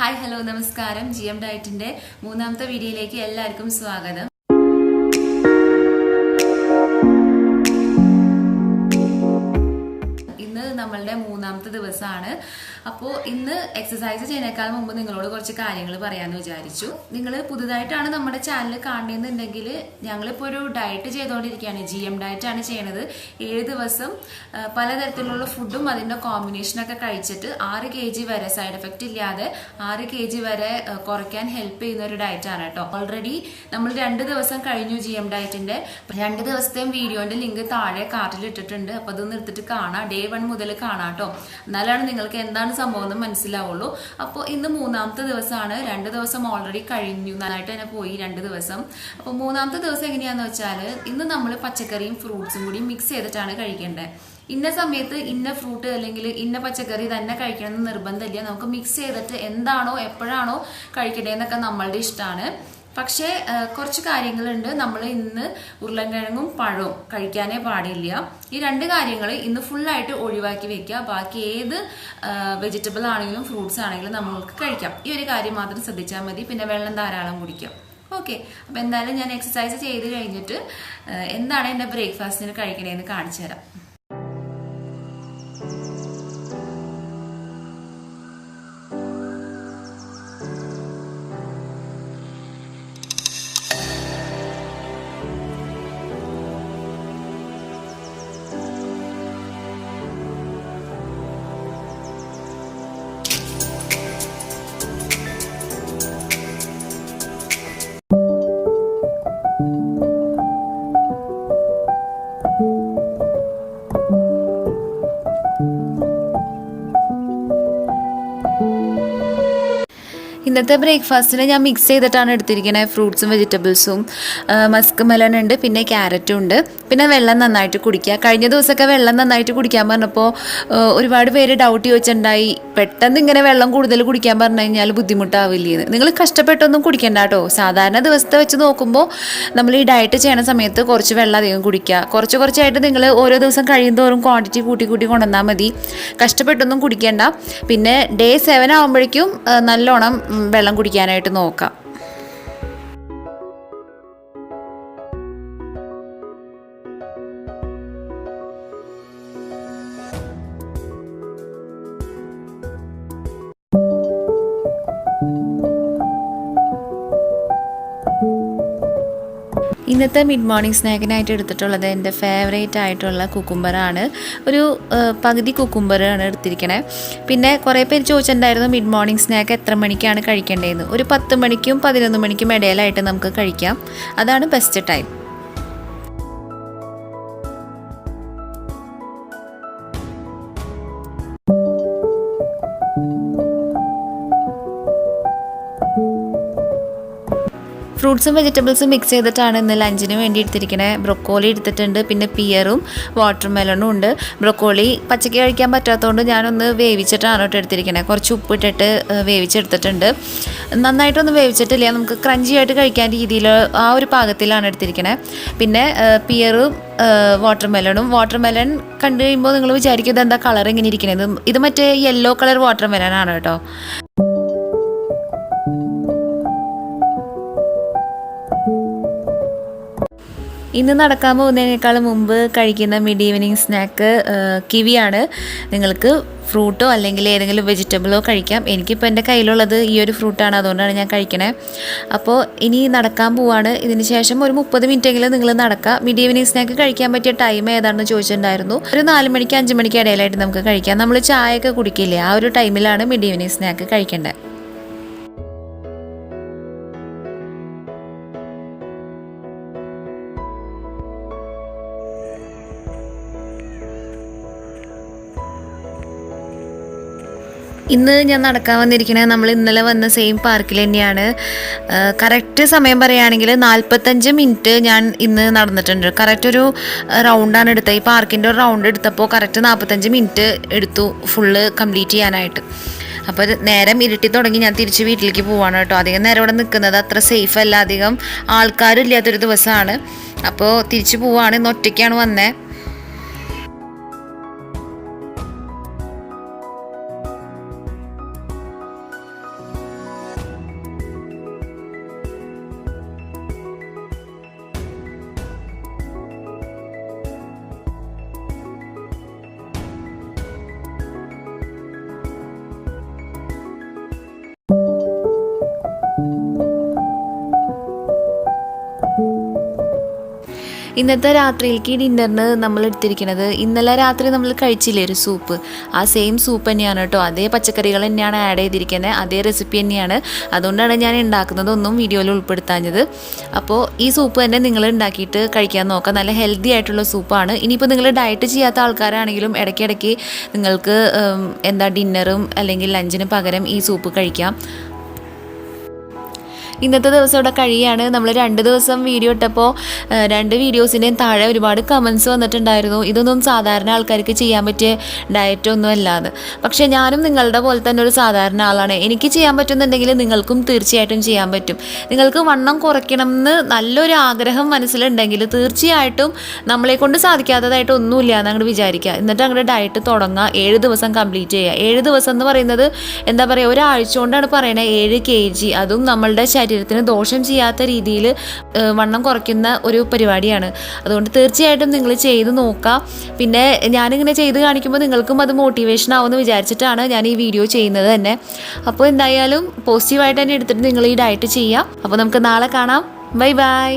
Hi hello നമസ്കാരം. GM ഡയറ്റിന്റെ മൂന്നാമത്തെ വീഡിയോയിലേക്ക് എല്ലാവർക്കും സ്വാഗതം. ഇന്ന് നമ്മളുടെ മൂന്നാമത്തെ ദിവസമാണ്. അപ്പോൾ ഇന്ന് എക്സസൈസ് ചെയ്യുന്നതിനേക്കാൾ മുമ്പ് നിങ്ങളോട് കുറച്ച് കാര്യങ്ങൾ പറയാമെന്ന് വിചാരിച്ചു. നിങ്ങൾ പുതുതായിട്ടാണ് നമ്മുടെ ചാനൽ കാണുന്നുണ്ടെങ്കിൽ ഞങ്ങളിപ്പോൾ ഒരു ഡയറ്റ് ചെയ്തുകൊണ്ടിരിക്കുകയാണ്. GM ഡയറ്റാണ് ചെയ്യണത്. 7 ദിവസം പലതരത്തിലുള്ള ഫുഡും അതിൻ്റെ കോമ്പിനേഷനൊക്കെ കഴിച്ചിട്ട് 6 kg വരെ സൈഡ് എഫക്റ്റ് ഇല്ലാതെ 6 kg വരെ കുറയ്ക്കാൻ ഹെൽപ്പ് ചെയ്യുന്ന ഒരു ഡയറ്റാണ് കേട്ടോ. ഓൾറെഡി നമ്മൾ 2 ദിവസം കഴിഞ്ഞു GM ഡയറ്റിന്റെ. 2 ദിവസത്തെയും വീഡിയോന്റെ ലിങ്ക് താഴെ കാർട്ടിൽ ഇട്ടിട്ടുണ്ട്. അപ്പോൾ അതൊന്ന് എടുത്തിട്ട് കാണാം. Day 1 മുതൽ കാണാം കേട്ടോ. എന്നാലാണ് നിങ്ങൾക്ക് എന്താണ് സംഭവം എന്ന് മനസ്സിലാവുള്ളൂ. അപ്പോൾ ഇന്ന് മൂന്നാമത്തെ ദിവസമാണ്. 2 ദിവസം ഓൾറെഡി കഴിഞ്ഞു, നന്നായിട്ട് തന്നെ പോയി 2 ദിവസം. അപ്പോൾ മൂന്നാമത്തെ ദിവസം എങ്ങനെയാന്ന് വെച്ചാൽ ഇന്ന് നമ്മൾ പച്ചക്കറിയും ഫ്രൂട്ട്സും കൂടി മിക്സ് ചെയ്തിട്ടാണ് കഴിക്കേണ്ടത്. ഇന്ന സമയത്ത് ഇന്ന ഫ്രൂട്ട് അല്ലെങ്കിൽ ഇന്ന പച്ചക്കറി തന്നെ കഴിക്കണമെന്ന് നിർബന്ധമില്ല. നമുക്ക് മിക്സ് ചെയ്തിട്ട് എന്താണോ എപ്പോഴാണോ കഴിക്കേണ്ടതെന്നൊക്കെ നമ്മളുടെ ഇഷ്ടമാണ്. പക്ഷേ കുറച്ച് കാര്യങ്ങളുണ്ട്. നമ്മൾ ഇന്ന് ഉരുളൻകിഴങ്ങും പഴവും കഴിക്കാനേ പാടില്ല. ഈ 2 കാര്യങ്ങൾ ഇന്ന് ഫുള്ളായിട്ട് ഒഴിവാക്കി വെക്കുക. ബാക്കി ഏത് വെജിറ്റബിൾ ആണെങ്കിലും ഫ്രൂട്ട്സ് ആണെങ്കിലും നമ്മൾക്ക് കഴിക്കാം. ഈ ഒരു കാര്യം മാത്രം ശ്രദ്ധിച്ചാൽ മതി. പിന്നെ വെള്ളം ധാരാളം കുടിക്കാം. ഓക്കെ, അപ്പം എന്തായാലും ഞാൻ എക്സസൈസ് ചെയ്ത് കഴിഞ്ഞിട്ട് എന്താണ് എൻ്റെ ബ്രേക്ക്ഫാസ്റ്റിന് കഴിക്കണേന്ന് കാണിച്ചു തരാം. ഇന്നത്തെ ബ്രേക്ക്ഫാസ്റ്റിന് ഞാൻ മിക്സ് ചെയ്തിട്ടാണ് എടുത്തിരിക്കുന്നത്. ഫ്രൂട്ട്സും വെജിറ്റബിൾസും, മസ്ക് മെലൺ ഉണ്ട്, പിന്നെ ക്യാരറ്റും ഉണ്ട്. പിന്നെ വെള്ളം നന്നായിട്ട് കുടിക്കുക. കഴിഞ്ഞ ദിവസമൊക്കെ വെള്ളം നന്നായിട്ട് കുടിക്കാൻ പറഞ്ഞപ്പോൾ ഒരുപാട് പേര് ഡൗട്ട് ചോദിച്ചിട്ടുണ്ടായി, പെട്ടെന്ന് ഇങ്ങനെ വെള്ളം കൂടുതൽ കുടിക്കാൻ പറഞ്ഞു കഴിഞ്ഞാൽ ബുദ്ധിമുട്ടാവില്ലേന്ന്. നിങ്ങൾ കഷ്ടപ്പെട്ടൊന്നും കുടിക്കണ്ട കേട്ടോ. സാധാരണ ദിവസത്തെ വെച്ച് നോക്കുമ്പോൾ നമ്മൾ ഈ ഡയറ്റ് ചെയ്യണ സമയത്ത് കുറച്ച് വെള്ളം അധികം കുടിക്കുക. കുറച്ചായിട്ട് നിങ്ങൾ ഓരോ ദിവസം കഴിയുന്തോറും ക്വാണ്ടിറ്റി കൂട്ടി കൊണ്ടുവന്നാൽ മതി. കഷ്ടപ്പെട്ടൊന്നും കുടിക്കേണ്ട. പിന്നെ Day 7 ആകുമ്പോഴേക്കും നല്ലോണം വെള്ളം കുടിക്കാനായിട്ട് നോക്കാം. ഇന്നത്തെ മിഡ് മോർണിംഗ് സ്നാക്കിനായിട്ട് എടുത്തിട്ടുള്ളത് എൻ്റെ ഫേവറേറ്റ് ആയിട്ടുള്ള കുക്കുംബറാണ്. ഒരു പകുതി കുക്കുംബറാണ് എടുത്തിരിക്കണേ. പിന്നെ കുറേ പേര് ചോദിച്ചിട്ടുണ്ടായിരുന്നു മിഡ് മോർണിംഗ് സ്നാക്ക് എത്ര മണിക്കാണ് കഴിക്കേണ്ടതെന്ന്. ഒരു 10 മണിക്കും 11 മണിക്കും ഇടയിലായിട്ട് നമുക്ക് കഴിക്കാം. അതാണ് ബെസ്റ്റ് ടൈം. ഫ്രൂട്ട്സും വെജിറ്റബിൾസും മിക്സ് ചെയ്തിട്ടാണ് ഇന്ന് ലഞ്ചിന് വേണ്ടി എടുത്തിരിക്കുന്നത്. ബ്രൊക്കോളി എടുത്തിട്ടുണ്ട്, പിന്നെ പിയറും വാട്ടർമെലണും ഉണ്ട്. ബ്രൊക്കോളി പച്ചയ്ക്ക് കഴിക്കാൻ പറ്റാത്തതുകൊണ്ട് ഞാനൊന്ന് വേവിച്ചിട്ടാണ് കേട്ടോ എടുത്തിരിക്കുന്നത്. കുറച്ച് ഉപ്പിട്ടിട്ട് വേവിച്ചെടുത്തിട്ടുണ്ട്. നന്നായിട്ടൊന്നും വേവിച്ചിട്ടില്ല, നമുക്ക് ക്രഞ്ചി ആയിട്ട് കഴിക്കാൻ രീതിയിൽ ആ ഒരു പാകത്തിലാണ് എടുത്തിരിക്കുന്നത്. പിന്നെ പിയറും വാട്ടർമെലൺ കണ്ടു കഴിയുമ്പോൾ നിങ്ങൾ വിചാരിക്കും ഇതെന്താ കളർ ഇങ്ങനെ ഇരിക്കുന്നത്. ഇത് മറ്റേ യെല്ലോ കളർ വാട്ടർമെലൺ ആണ് കേട്ടോ. ഇന്ന് നടക്കാൻ പോകുന്നതിനേക്കാളും മുമ്പ് കഴിക്കുന്ന മിഡ് ഈവനിങ് സ്നാക്ക് കിവിയാണ്. നിങ്ങൾക്ക് ഫ്രൂട്ടോ അല്ലെങ്കിൽ ഏതെങ്കിലും വെജിറ്റബിളോ കഴിക്കാം. എനിക്കിപ്പോൾ എൻ്റെ കയ്യിലുള്ളത് ഈ ഒരു ഫ്രൂട്ടാണ്, അതുകൊണ്ടാണ് ഞാൻ കഴിക്കണേ. അപ്പോൾ ഇനി നടക്കാൻ പോവാണ്. ഇതിന് ശേഷം ഒരു 30 മിനിറ്റെങ്കിലും നിങ്ങൾ നടക്കുക. മിഡ് ഈവനിങ് സ്നാക്ക് കഴിക്കാൻ പറ്റിയ ടൈം ഏതാണെന്ന് ചോദിച്ചിട്ടുണ്ടായിരുന്നു. ഒരു 4 മണിക്ക് 5 മണിക്ക് ഇടയിലായിട്ട് നമുക്ക് കഴിക്കാം. നമ്മൾ ചായയൊക്കെ കുടിക്കില്ലേ, ആ ഒരു ടൈമിലാണ് മിഡ് ഈവനിങ് സ്നാക്ക് കഴിക്കേണ്ടത്. ഇന്ന് ഞാൻ നടക്കാൻ വന്നിരിക്കുന്നത് നമ്മൾ ഇന്നലെ വന്ന സെയിം പാർക്കിൽ തന്നെയാണ്. കറക്റ്റ് സമയം പറയുകയാണെങ്കിൽ 45 മിനിറ്റ് ഞാൻ ഇന്ന് നടന്നിട്ടുണ്ട്. കറക്റ്റ് ഒരു റൗണ്ടാണ് എടുത്തത്. ഈ പാർക്കിൻ്റെ ഒരു റൗണ്ട് എടുത്തപ്പോൾ കറക്റ്റ് 45 മിനിറ്റ് എടുത്തു ഫുള്ള് കംപ്ലീറ്റ് ചെയ്യാനായിട്ട്. അപ്പോൾ നേരം ഇരുട്ടി തുടങ്ങി. ഞാൻ തിരിച്ച് വീട്ടിലേക്ക് പോവാണ് കേട്ടോ. അധികം നേരം ഇവിടെ നിൽക്കുന്നത് അത്ര സേഫ് അല്ല, അധികം ആൾക്കാരും ഇല്ലാത്തൊരു ദിവസമാണ്. അപ്പോൾ തിരിച്ച് പോവാണ്. ഇന്ന് ഒറ്റയ്ക്കാണ് വന്നത്. ഇന്നത്തെ രാത്രിയിലേക്ക് ഡിന്നറിന് നമ്മൾ എടുത്തിരിക്കുന്നത് ഇന്നലെ രാത്രി നമ്മൾ കഴിച്ചില്ലേ ഒരു സൂപ്പ്, ആ സെയിം സൂപ്പ് തന്നെയാണ് കേട്ടോ. അതേ പച്ചക്കറികൾ തന്നെയാണ് ആഡ് ചെയ്തിരിക്കുന്നത്, അതേ റെസിപ്പി തന്നെയാണ്. അതുകൊണ്ടാണ് ഞാൻ ഉണ്ടാക്കുന്നതൊന്നും വീഡിയോയിൽ ഉൾപ്പെടുത്താഞ്ഞത്. അപ്പോൾ ഈ സൂപ്പ് തന്നെ നിങ്ങൾ ഉണ്ടാക്കിയിട്ട് കഴിക്കാൻ നോക്കാം. നല്ല ഹെൽത്തി ആയിട്ടുള്ള സൂപ്പാണ്. ഇനിയിപ്പോൾ നിങ്ങൾ ഡയറ്റ് ചെയ്യാത്ത ആൾക്കാരാണെങ്കിലും ഇടയ്ക്കിടയ്ക്ക് നിങ്ങൾക്ക് ഡിന്നറും അല്ലെങ്കിൽ ലഞ്ചിന് പകരം ഈ സൂപ്പ് കഴിക്കാം. ഇന്നത്തെ ദിവസം ഇവിടെ കഴിയാണ്. നമ്മൾ 2 ദിവസം വീഡിയോ ഇട്ടപ്പോൾ 2 വീഡിയോസിൻ്റെയും താഴെ ഒരുപാട് കമൻസ് വന്നിട്ടുണ്ടായിരുന്നു, ഇതൊന്നും സാധാരണ ആൾക്കാർക്ക് ചെയ്യാൻ പറ്റിയ ഡയറ്റൊന്നും അല്ലാതെ. പക്ഷേ ഞാനും നിങ്ങളുടെ പോലെ തന്നെ ഒരു സാധാരണ ആളാണ്. എനിക്ക് ചെയ്യാൻ പറ്റുന്നുണ്ടെങ്കിൽ നിങ്ങൾക്കും തീർച്ചയായിട്ടും ചെയ്യാൻ പറ്റും. നിങ്ങൾക്ക് വണ്ണം കുറയ്ക്കണം എന്ന് നല്ലൊരു ആഗ്രഹം മനസ്സിലുണ്ടെങ്കിൽ തീർച്ചയായിട്ടും നമ്മളെക്കൊണ്ട് സാധിക്കാത്തതായിട്ട് ഒന്നുമില്ല എന്ന് അങ്ങോട്ട് വിചാരിക്കുക. എന്നിട്ട് അങ്ങോട്ട് ഡയറ്റ് തുടങ്ങുക. 7 ദിവസം കംപ്ലീറ്റ് ചെയ്യുക. 7 ദിവസം എന്ന് പറയുന്നത് ഒരാഴ്ച കൊണ്ടാണ് പറയണത് 7 kg. അതും നമ്മളുടെ ശരീരത്തിന് ദോഷം ചെയ്യാത്ത രീതിയിൽ വണ്ണം കുറയ്ക്കുന്ന ഒരു പരിപാടിയാണ്. അതുകൊണ്ട് തീർച്ചയായിട്ടും നിങ്ങൾ ചെയ്ത് നോക്കാം. പിന്നെ ഞാനിങ്ങനെ ചെയ്ത് കാണിക്കുമ്പോൾ നിങ്ങൾക്കും അത് മോട്ടിവേഷൻ ആവുമെന്ന് വിചാരിച്ചിട്ടാണ് ഞാൻ ഈ വീഡിയോ ചെയ്യുന്നത് തന്നെ. അപ്പോൾ എന്തായാലും പോസിറ്റീവായിട്ട് തന്നെ എടുത്തിട്ട് നിങ്ങൾ ഈ ഡയറ്റ് ചെയ്യാം. അപ്പോൾ നമുക്ക് നാളെ കാണാം. Bye bye.